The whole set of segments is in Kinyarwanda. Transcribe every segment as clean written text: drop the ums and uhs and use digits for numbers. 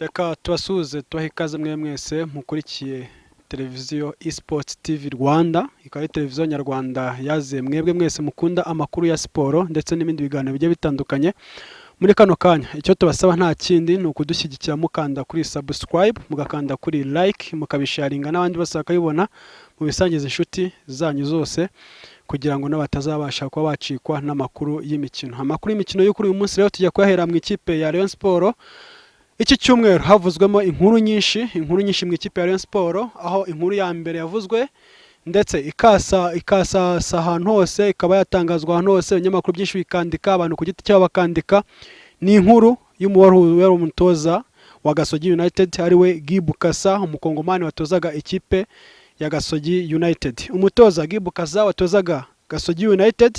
Reka tubasuhuze tubahe ikaze mwese mukurikiye televiziyo eSports TV Rwanda, ikaba ari televiziyo nyarwanda yaze mwebwe mwese mukunda amakuru ya siporo ndetse n'ibindi biganiro bigiye bitandukanye. Muri kano kanya icyo tubasaba nta kindi ni ukudushyigikira mukanda kuri subscribe, mugakanda kuri like, mukabisharinga n'abandi bose bakayibona, mu bisangiza inshuti zanyu zose kugira ngo n'abatazabasha kuba bacikwa n'amakuru y'imikino. Amakuru y'imikino yo kuri uyu munsi rero tujya kuyahera mu ikipe ya Rayon Sport. Iki cyumweru havuzwemo inkuru nyinshi mu ikipe ya Rayon Sport, aho inkuru ya mbere yavuzwe ndetse ikasa ahantu hose, ikaba yatangazwa ahantu hose, ibinyamakuru byinshi bikandika, abantu ku giti cyabo bakandika. Ni inkuru y'umuwari umutoza wa Gasogi United ariwe Byakaze, umukongomani watozaga ikipe ya Gasogi United. Umutoza Byakaze watozaga Gasogi United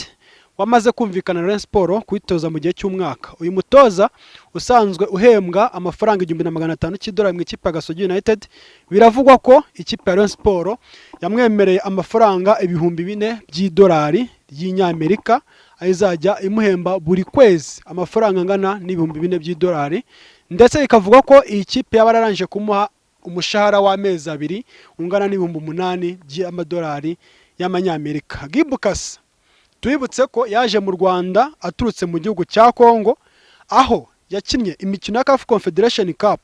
wamaze kumvikana na Rayon Sport kwitoza mu gihe cy'umwaka. Uyu mutoza usanzwe uhembwa amafaranga 1500 cy'idolari mu ikipe ya Gasogi United. Biravugwa ko ikipe ya Rayon Sport yamwemereye amafaranga 4000 by'idolari y'Inyamerika, ayizajya imuhemba buri kwezi amafaranga angana n'4000 by'idolari, ndetse ikavuga ko iyi kipe yabararanje kumuha umushahara w'amezi 2 ungana n'8,000 by'amadolari y'amanyamerika. Byakaze twibutse ko yaje mu Rwanda aturutse mu gihugu cya Congo, aho yakinnye imikino ya CAF Confederation Cup,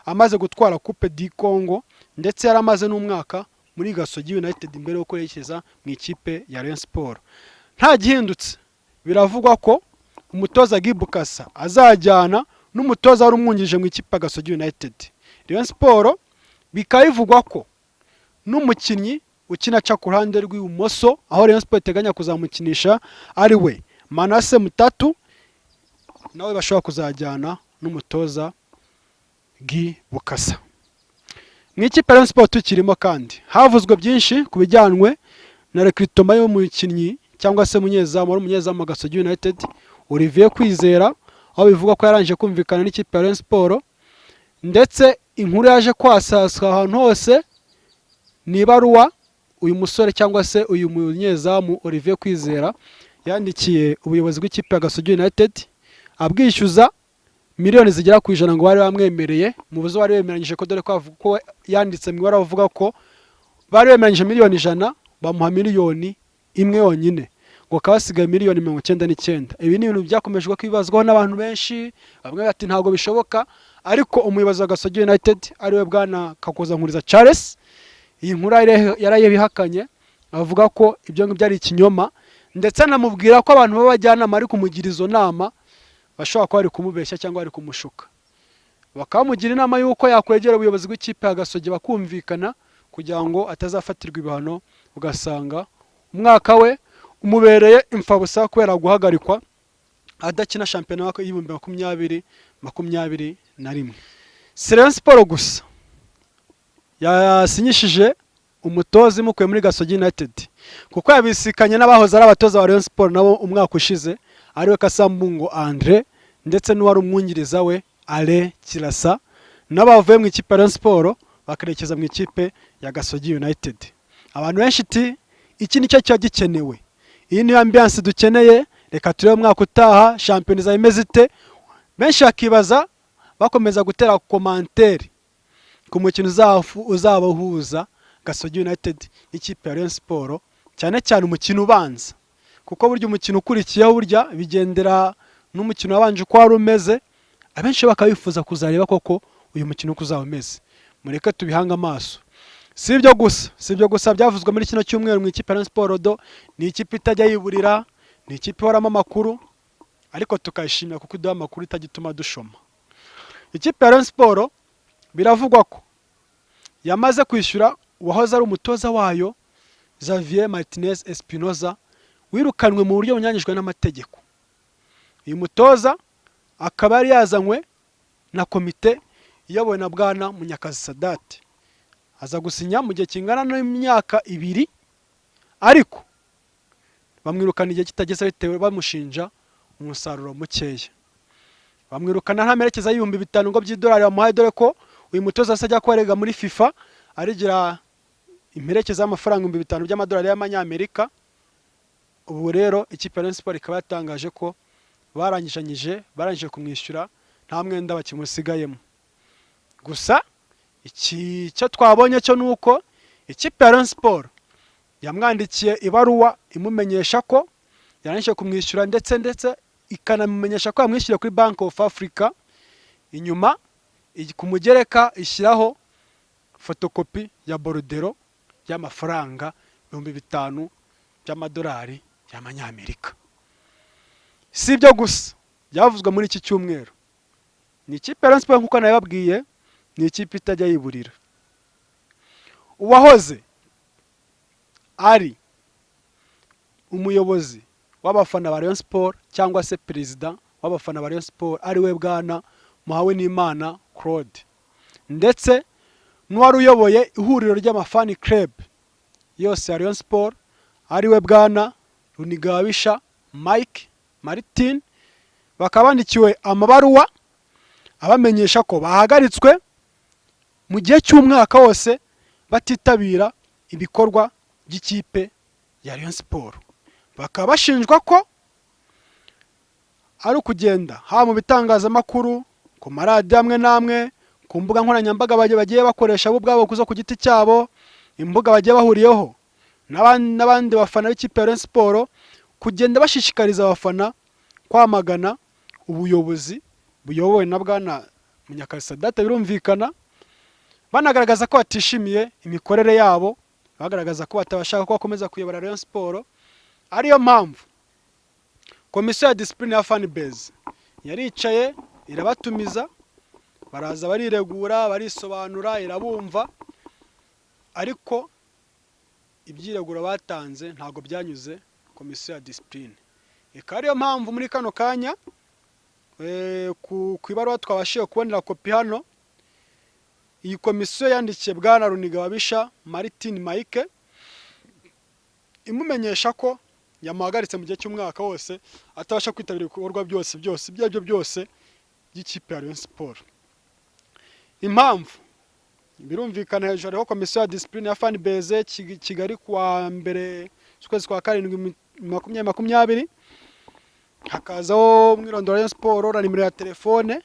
amaze gutwara Coupe du Congo, ndetse yaramaze n'umwaka muri Gasogi United imbere yo kwerekeza mu ikipe ya Rayon Sport. Nta gihindutse, biravugwa ko umutoza Byakaze azajyana n'umutoza wari umwungirije mu ikipe ya Gasogi United. Rayon Sport bikayivugwa ko n'umukinnyi ukina aca ku ruhande rw'ibumoso, aho Rayon Sport iteganya kuzamukinisha ari we Manase Mutatu, nawe bashobora kuzajyana n'umutoza Byakaze. Mu ikipe ya Rayon Sport tukirimo kandi havuzwe byinshi ku bijyanwe na recruitment y'umukinnyi cyangwa se umunyezamu wa Gasogi United Kwizera, aho bivuga ko yarangije kumvikana n'ikipe ya Rayon Sport, ndetse inkuru yaje kwasaswa ahantu hose ni ibaruwa uyu musore cyangwa se uyu munyezamu Kwizera yandikiye ubuyobozi bw'ikipe ya Gasogi United abwishyuza miliyoni zigera ku 100 ngo bari bamwemereye mu buzo bari bemeranyije ko, dore ko yanditse mu ibara bavuga ko bari bemeranyije miliyoni 100 bamuha miliyoni imwe yonyine, ngo kabasigaye miliyoni 99. Ibi ni ibintu byakomejwe kwibazwaho n'abantu benshi, bamwe bati ntago bishoboka, ariko umuyobozi wa Gasogi United ariwe bwana Kakozankuriza Charles iyi nkuru yarayebihakanye, avuga ko ibyo ngibyo ari ikinyoma, ndetse anamubwira ko abantu babajyanama ari kumugira izo nama bashobora kuba ari kumubeshya cyangwa ari kumushuka. Bakamugira inama yuko yakwegera ubuyobozi bw'ikipe ya Gasogi bakumvikana kugira ngo atazafatirwa ibihano, ugasanga umwaka we umubereye imfabusa kubera guhagarikwa adakina shampiyona y'ibihumbi 2021. Rayon Sport gusa yasinyishije umutoza imukuye muri Gasogi United, kuko yabisikanye n'abahoze ari abatoza wa Rayon Sport nabo umwaka ushize, ariwe Kasambungo Andre ndetse n'uwari umwungiriza we Ale Kirasa, n'abavuye mu ikipe ya Rayon Sport bakarekeza mu ikipe ya Gasogi United. Abantu benshi ati iki nicyo cyo gikenewe, iyi ni ambiance dukeneye, reka turebe umwaka utaha shampiyona izameze ite. Benshi bakibaza bakomeza gutera commentaire ku mukino uzabahuza Gasogi United n'ikipe ya Rayon Sport, cyane cyane umukino ubanza, kuko buryo umukino ukurikiyeho burya bigendera n'umukino wabanje uko wari umeze. Abenshi bakabifuza kuzareba koko uyu mukino uko uzaba umeze. Mureke tubihanga amaso. Si ibyo gusa byavuzwe muri kino cyumweru mu ikipe ya Rayon Sport. Ni ikipe itajya yiburira, ni ikipe ihoramo amakuru, ariko tukayishimira kuko iduha amakuru itagituma dushoma. Ikipe ya Rayon Sport biravugwa ko yamaze kwishyura uwahoze ari umutoza wayo Xavier Martinez Espinoza, wirukanwe mu buryo bunyanyijwe n'amategeko. Uyu mutoza akaba yari yazanywe na komite iyobowe na bwana Munyakazi Sadate, aza gusinya mu gihe kingana n'imyaka 2, ariko bamwirukana igihe kitageze bitewe bamushinja umusaruro mukeya. Bamwirukana ntamerekeza $5,000 ngo by'idolari bamuhaye, dore ko uyu mutoza asajya kwarega muri FIFA arigira imperekeza y'amafaranga $5,000 by'amadolari y'amanyamerika. Ubu rero ikipe ya Rayon Sport ikaba yatangaje ko barangije kumwishyura, nta mwenda bakimusigayemo. gusa iki cyo twabonye cyo nuko ikipe ya Rayon Sport yamwandikiye ibaruwa imumenyesha ko yarangije kumwishyura ndetse ikanamumenyesha ko yamwishyura kuri Bank of Africa, inyuma kumugereka ishyiraho fotokopi ya borudero y'amafaranga 5,000 by'amadolari y'amanyamerika. Si ibyo gusa byavuzwe muri iki cyumweru, ni ikipe ya Rayon Sport nkuko nababwiye, ni ikipe itajya yiburira. Uwahoze ari umuyobozi w'abafana ba Rayon Sport cyangwa se perezida w'abafana ba Rayon Sport ari we bwana Muhawenimana Claude, ndetse n'uwari uyoboye ihuriro ry'amafani club yose ya Rayon Sport ari we bwana Runigabisha Mike Martin, bakaba bandikiwe amabaruwa abamenyesha ko bahagaritswe mu gihe cy'umwaka wose batitabira ibikorwa by'ikipe ya Rayon Sport. Bakaba bashinjwa ko ari ukugenda ha mu bitangazamakuru, ku maradiyo amwe namwe, ku mbuga nkoranyambaga bagiye bakoresha bo ubwabo kuzo ku giti cyabo, imbuga bagiye bahuriyeho n'abandi bafana b'ikipe ya Rayon Sport, kugenda bashishikariza abafana kwamagana ubuyobozi buyobowe na bwana Munyakazi Sadate, birumvikana banagaragaza ko batishimiye imikorere yabo, bagaragaza ko batabashaka ko bakomeza kuyobora Rayon Sport. Ariyo mpamvu komisiyo ya discipline ya fan base yaricaye irabatumiza, baraza bariregura, barisobanura, irabumva, ariko ibyiregura batanze ntago byanyuze komisiyo ya discipline. Ariyo mpamvu muri kano kanya ku ibaruwa twabashiye kubonera kopi hano, iyi komisiyo yandikiye bwana Runigabisha Martin Mike imumenyesha ko yamuhagaritse mu gihe cy'umwaka wose atabasha kwitabira ibikorwa byose ibyo byose by'ikipe ya Rayon Sport. Impamvu birumvikana hejuru hariho komisiyo ya discipline ya fan base Kigali kuwa mbere ukwezi kwa 7 2020, hakazaho mwirondoro Rayon Sport na nimero ya telefone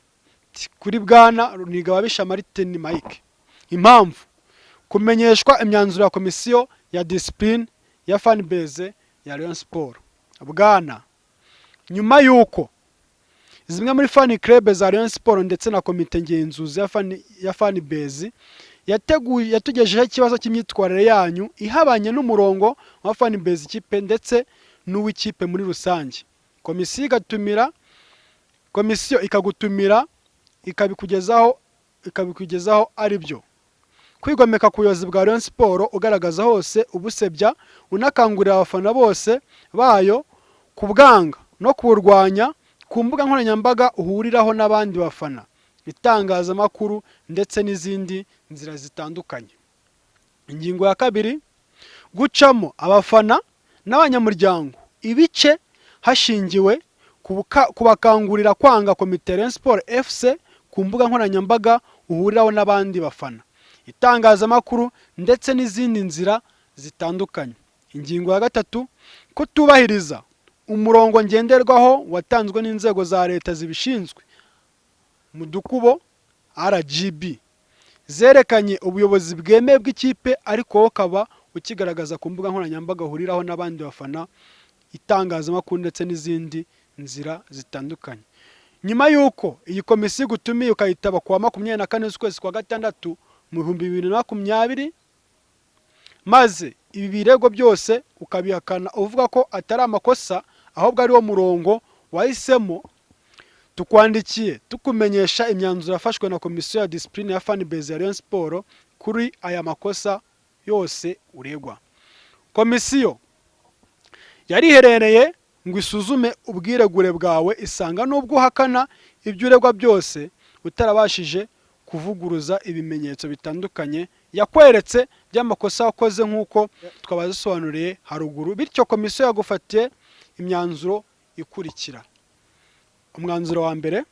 kuri bwana Runigabisha Martin Mike. Impamvu kumenyeshwa imyanzuro ya komisiyo ya discipline ya fan base ya Rayon Sport. Bwana, nyuma yuko zimwe muri fan club za Rayon Sport ndetse na komite ngenzuzi ya fan base yatugejeje ikibazo cy'imyitwarire yanyu ihabanye n'umurongo wa fan base ikipe ndetse n'uw'ikipe muri rusange, komisiyo ikagutumira ikabikugezaho ari byo kwigomeka ku buyobozi bwa Rayon Sport, ugaragaza hose ubusebya, unakangurira abafana bose bayo kubwanga no kuburwanya ku mbuga nkoranyambaga uhuriraho n'abandi bafana, itangazamakuru ndetse n'izindi nzira zitandukanye. Ingingo ya 2, gucamo abafana n'abanyamuryango ibice hashingiwe kubakangurira kwanga komite Rayon Sport FC ku mbuga nkoranyambaga uhuriraho n'abandi bafana, itangazamakuru ndetse n'izindi nzira zitandukanye. Ingingo ya 3, kutubahiriza umurongo ngenderwaho watanzwe n'inzego za leta zibishinzwe mu dukubo RGB zerekanye ubuyobozi bwemeye bw'ikipe, ariko ukaba ukigaragaza ku mbuga nkoranyambaga uhuriraho n'abandi bafana, itangazamakuru ndetse n'izindi nzira zitandukanye. Nyuma yuko iyi komisiyo gutumiye ukayitaba kuwa 24 z'ukwezi kwa 6 mu 2020, maze ibi birego byose ukabihakana uvuga ko atari amakosa ahubwo ari wo murongo wahisemo, tukwandikiye tukumenyesha imyanzuro yafashwe na komisiyo ya discipline ya fan base ya Rayon Sport kuri aya makosa yose uregwa. Komisiyo yariherereye ngo isuzume ubwiregure bwawe, isanga nubwo uhakana ibyo uregwa byose utarabashije kuvuguruza ibimenyetso bitandukanye yakweretse by'amakosa wakoze nk'uko twabazisobanuriye haruguru, bityo komisiyo yagufatiye imyanzuro ikurikira. Umwanzuro wa mbere,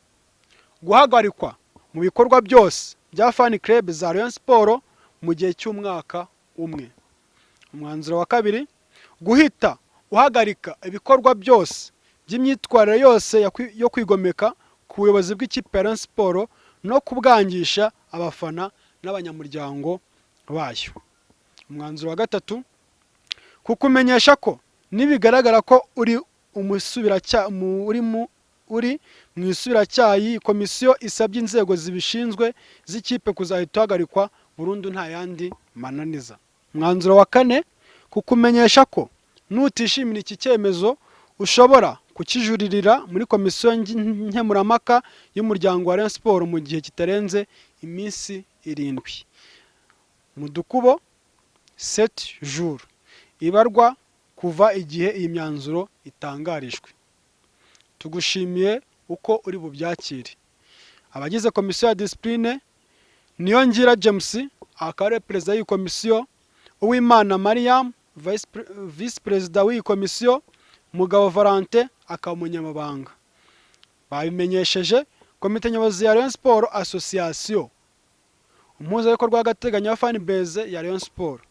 guhagarikwa mu bikorwa byose bya fan club za Rayon Sport mu gihe cy'umwaka umwe. Umwanzuro wa 2, guhita uhagarika ibikorwa byose by'imyitwarire yose yo kwigomeka ku buyobozi bw'ikipe ya Rayon Sport no kubwangisha abafana n'abanyamuryango bayo. Umwanzuro wa gatatu, kukumenyesha ko nibigaragara ko uri mu isubiracyayi komisiyo isabye inzego zibishinzwe z'ikipe kuzahita uhagarikwa burundu nta yandi mananiza. Umwanzuro wa kane, kukumenyesha ko nutishimira iki cyemezo ushobora kukijuririra muri komisiyo nkemurampaka y'umuryango wa Rayon Sport mu gihe kitarenze iminsi 7. Mu dukubo 7 jours ibarwa kuva igihe iyi myanzuro itangarijwe. Tugushimiye uko uri bubyakire. Abagize komisiyo ya discipline niyo ngira James, akaba perezida y'iyi komisiyo, Uwimana Mariam vice perezida w'iyi komisiyo, Mugabo Valentin akaba umunyamabanga. Babimenyesheje komite nyobozi ya Rayon Sport Association, umuhuzabikorwa w'agateganyo wa fan base ya Rayon Sport,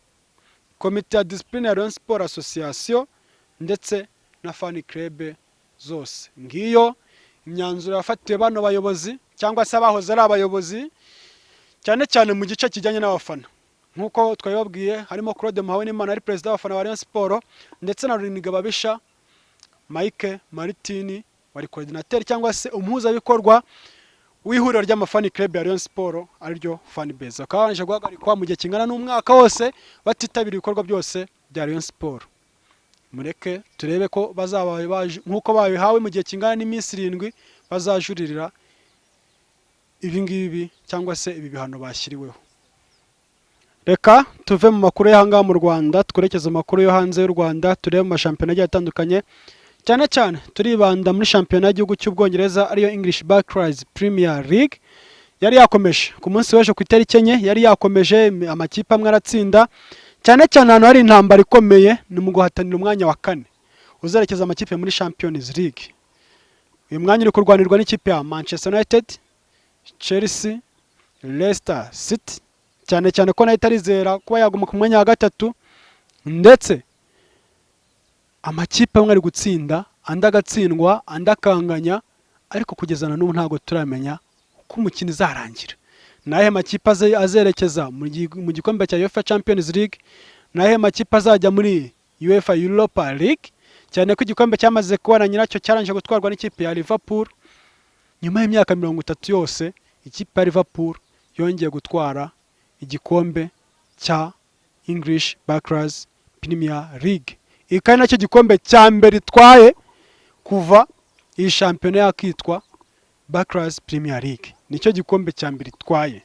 komite ya discipline ya Rayon Sport Association ndetse na fan club zose. Ngiyo imyanzuro yafatiwe bano bayobozi cyangwa se abahoze ari abayobozi, cyane cyane mu gice kijyanye n'abafana. Nkuko twabibabwiye, harimo Claude Muhawenimana ari perezida w'abafana ba Rayon Sport, ndetse na Runiga Babisha Mike Martini wari coordinateur cyangwa se umuhuzabikorwa w'ihuriro ry'amafani club ya Rayon Sport ariryo fan base. Akabanje guhagarikwa mu gihe kingana n'umwaka wose batitabira ibikorwa byose bya Rayon Sport. Mureke turebe ko bazaba nkuko babihawe mu gihe kingana n'iminsi 7 bazajuririra ibi ngibi cyangwa se ibi bihano bashyiriweho. Reka tuve mu makuru y'ahanga mu Rwanda twerekeze amakuru yo hanze y'u Rwanda, turebe mu mashampiyona agiye atandukanye, cyane cyane turibanda muri shampiyona y'igihugu cy'Ubwongereza ariyo English Byakaze Premier League. Yari yakomeje ku munsi w'ejo ku itariki 4, yari yakomeje amakipe amwe aratsinda, cyane cyane hano hari intambara ikomeye ni mu guhatanira umwanya wa 4 uzerekeza amakipe muri Champions League. Uyu mwanya uri kurwanirwa n'ikipe ya Manchester United, Chelsea, Leicester City, cyane cyane ko nayo itarizera kuba yaguma ku mwanya wa 3, ndetse amakipe amwe ari gutsinda andi agatsindwa andi akanganya, ariko kugezana n'ubu ntago turamenya uko umukino izarangira. Nahe makipe azerekeza mu gikombe cya UEFA Champions League, nahe makipe azajya muri UEFA Europa League, cyane ko igikombe cyamaze kubana nyiracyo cyaranje gutwarwa n'ikipe ya Liverpool. Nyuma y'imyaka 30 yose ikipe ya Liverpool yongeye gutwara igikombe cya English Byakaze Premier League. Ikari nacyo gikombe cya mbere itwaye kuva iyi shampiyona yakitwa Byakaze Premier League. Nicyo gikombe cya mbere itwaye.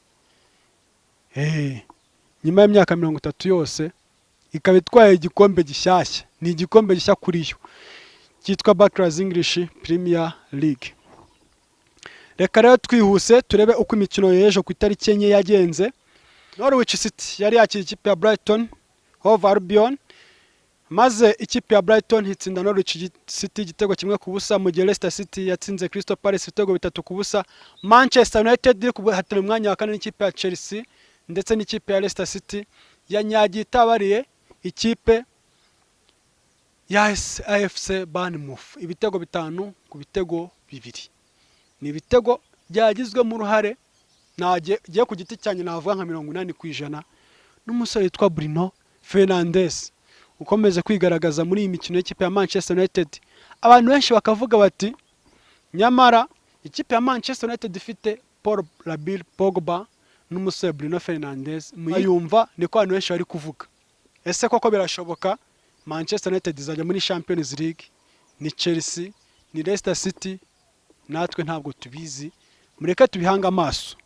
Nyuma y'imyaka 30 yose ikaba itwaye igikombe gishyashya. Ni igikombe gishya kuri yo cyitwa Byakaze English Premier League. Reka rero twihuse turebe uko imikino y'ejo ku itariki 4 yagenze. Norwich City yari yakira ikipe ya Brighton Hove Albion, maze ikipe ya Brighton hitsinda Norwich City igitego 1-0, mu gihe Leicester City yatsinze Crystal Palace ibitego 3-0. Manchester United iri kuhatira umwanya wa 4 n'ikipe ya Chelsea, ndetse n'ikipe ya Leicester City yanyagiye itabariye ikipe ya AFC Bournemouth ibitego 5-2. Ni ibitego byagizwe mu ruhare nagiye ku giti cyane navuga nka 80% n'umusore witwa Bruno Fernandes ukomeze kwigaragaza muri iyi mikino y'ikipe ya Manchester United. Abantu benshi bakavuga bati nyamara ikipe ya Manchester United ifite Paul Pogba n'umusore Bruno Fernandes muyumva niko abantu benshi bari kuvuga. Ese koko birashoboka Manchester United izajya muri Champions League? Ni Chelsea, ni Leicester City? Natwe ntabwo tubizi, mureka tubihanga amaso.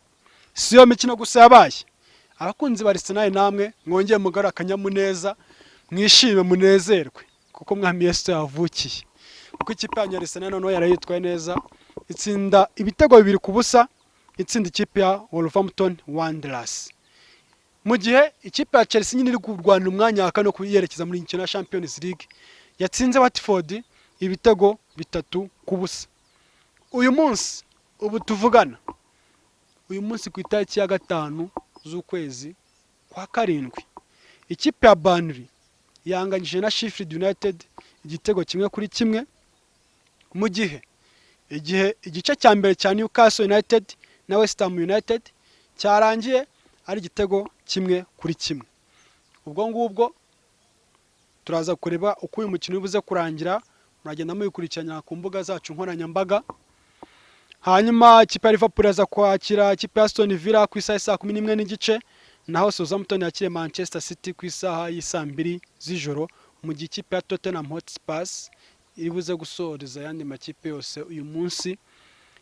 Siyo mikino gusa yabaye. Abakunzi ba Arsenal namwe mwongeye mugara akanyamuneza, mwishime munezerwe kuko mwami Yesu yavukiye. Kuko ikipe ya Arsenal noneho yarayitwaye neza, itsinda ibitego 2-0, itsinda ikipe ya Wolverhampton Wanderers. Mu gihe ikipe ya Chelsea nyine iri kurwanira umwanya wa 4 kuyerekeza muri inkino ya Champions League, yatsinze Watford ibitego 3-0. Uyu munsi ubu tuvugana, uyu munsi ku itariki ya 5 z'ukwezi kwa 7, ikipe ya Burnley yanganyije na Sheffield United igitego 1-1, mu gihe igice cya mbere cya Newcastle United na West Ham United cyarangiye ari igitego 1-1. ubwo ngubwo turaza kureba uko uyu mukino ubuze kurangira, muragenda muyikurikirana ku mbuga zacu nkoranyambaga. Hanyuma ikipe ya Liverpool aza kwakira ikipe ya Aston Villa ku isaha 11:30, naho Southampton yakire Manchester City ku isaha y'2 z'ijoro, mu gihe ikipe ya Tottenham Hotspur iri buze gusoreza yandi makipe yose uyu munsi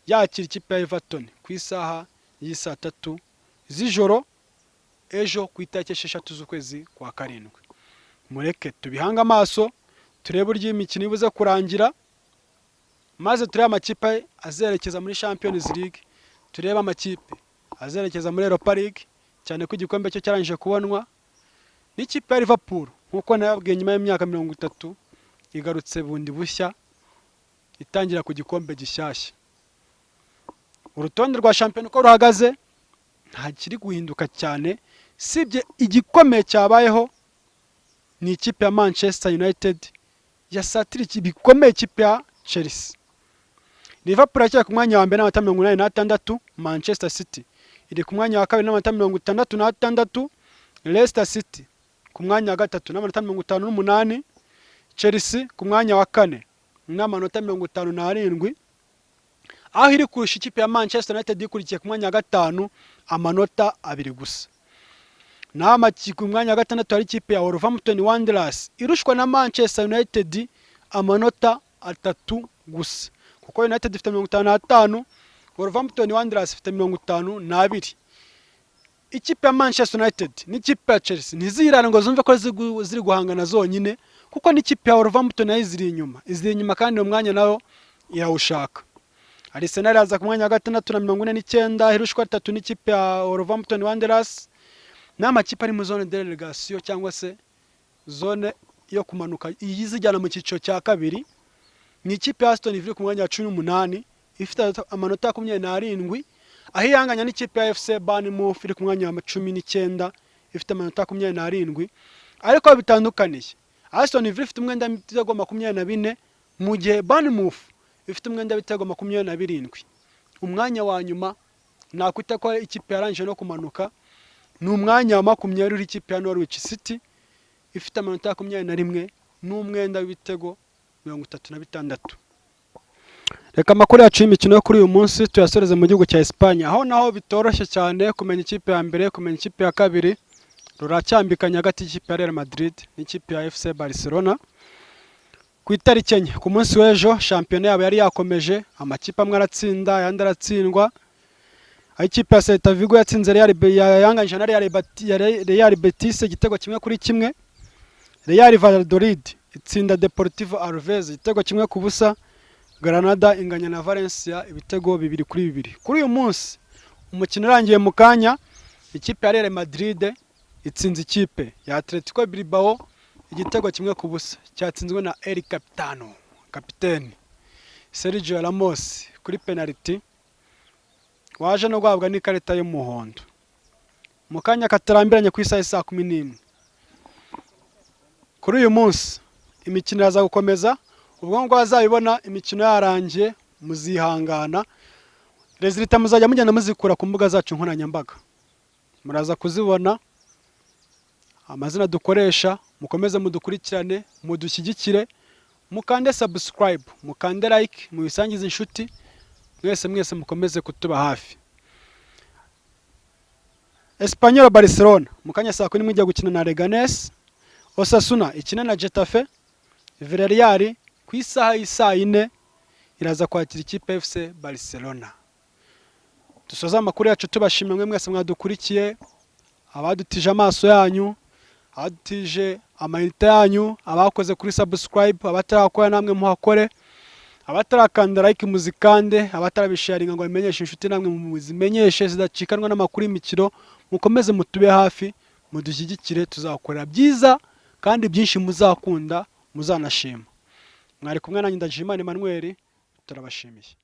yakira ikipe ya Everton ku isaha y'3 z'ijoro ejo ku itariki 6 z'ukwezi kwa karindwi. Mureke tubihanga amaso turebe uryo imikino ibuze kurangira, maze turebe amakipe azerekeza muri Champions League, turebe amakipe azerekeza muri Europa League, cyane ko igikombe cyo cyarangije kubonwa n'ikipe ya Liverpool nkuko nababwiye nyuma y'imyaka 30 igarutse bundi bushya itangira ku gikombe gishyashya. Urutonde rwa champion ko ruhagaze nta kiri guhinduka cyane, sibye igikomeye cyabayeho ni ikipe ya Manchester United yasatira ikibikomeye ikipe ya Chelsea. Liverpool yakira ku mwanya wa mbere n'amanota 86, Manchester City iri ku mwanya wa kabiri n'amanota 66, Leicester City ku mwanya wa gatatu n'amanota 58, Chelsea ku mwanya wa kane n'amanota 57, aho iri kurusha ikipe ya Manchester United ikurikiye ku mwanya wa gatanu amanota 2 gusa. Na ku mwanya wa gatandatu ari ikipe ya Wolverhampton Wanderers irushwa na Manchester United amanota 3 gusa, kuko United ifite 55, Wolverhampton Wanderers ifite 52. Ikipe ya Manchester United n'ikipe ya Chelsea ntizirana ngo zumve ko ziri guhangana zonyine, kuko n'ikipe ya Wolverhampton nayo iziri inyuma kandi uwo mwanya nayo irawushaka. Arsenal aza ku mwanya wa gatandatu na 49, irushwa 3 n'ikipe ya Wolverhampton Wanderers. N'amakipe ari mu zone de relegation cyangwa se zone yo kumanuka iyizijyana mu cyiciro cya kabiri ni ikipe ya Aston Villa ku mwanya wa 18 ifite amanota 27, aho yanganya n'ikipe ya FC Bournemouth iri ku mwanya wa 19 ifite amanota 27. Ariko bitandukaniye, Aston Villa ifite umwenda w'ibitego 24 mu gihe Bournemouth ifite umwenda w'ibitego 27. Umwanya wa nyuma nakwita ko ikipe yarangije no kumanuka ni umwanya wa 20 ikipe ya Norwich City ifite amanota 21 n'umwenda w'ibitego 36. Reka amakuru yacu y'imikino yo kuri uyu munsi tuyasoreze mu gihugu cya Espagne, aho naho bitoroshye cyane kumenya ikipe ya mbere kumenya ikipe ya kabiri. Ruracyambikanya hagati y'ikipe ya Real Madrid n'ikipe ya FC Barcelona. Ku itariki enye ku munsi w'ejo shampiyona yabo yari yakomeje, amakipe amwe aratsinda ayandi aratsindwa. Ikipe ya Celta Vigo yatsinze yanganyije na Real Betis igitego 1-1. Real Valladolid itsinda Deportivo Alaves igitego 1-0. Granada inganya na Valencia ibitego 2-2. Kuri uyu munsi umukino urangiye mu kanya, ikipe ya Real Madrid itsinze ikipe ya Atletico Bilbao igitego 1-0 cyatsinzwe na El Capitano kapiteni Sergio Ramos kuri penalty, waje no guhabwa n'ikarita y'umuhondo mu kanya katarambiranye ku isaha 11. Kuri uyu munsi imikino yaza gukomeza, ubwo ngo bazabibona imikino yarangiye muzihangana, resultat muzajya mugenda muzikura ku mbuga zacu nkoranyambaga, muraza kuzibona. Amazina dukoresha mukomeze mudukurikirane mudushyigikire, mukande subscribe mukande like mubisangize inshuti, mwese mukomeze kutuba hafi. Espanyol Barcelona mukanya saa 11 ijya gukina na Leganes, Osasuna ikina na Getafe, Villarreal ku isaha y'4 iraza kwakira ikipe FC Barcelona. Dusoza amakuru yacu tubashimye mwese mwadukurikiye, abadutije amaso yanyu, abadutije amayinite yanyu, abakoze kuri subscribe, abatarakora namwe muhakore, abatarakanda like muzikande, abatarabisharinga ngo bimenyeshe inshuti namwe muzimenyeshe zidacikanwa n'amakuru y'imikino. Mukomeze mutube hafi mudushyigikire, tuzakorera byiza kandi byinshi muzakunda muzanashima. Mwari kumwe nanjye Ndajimana Emmanuel, turabashimiye.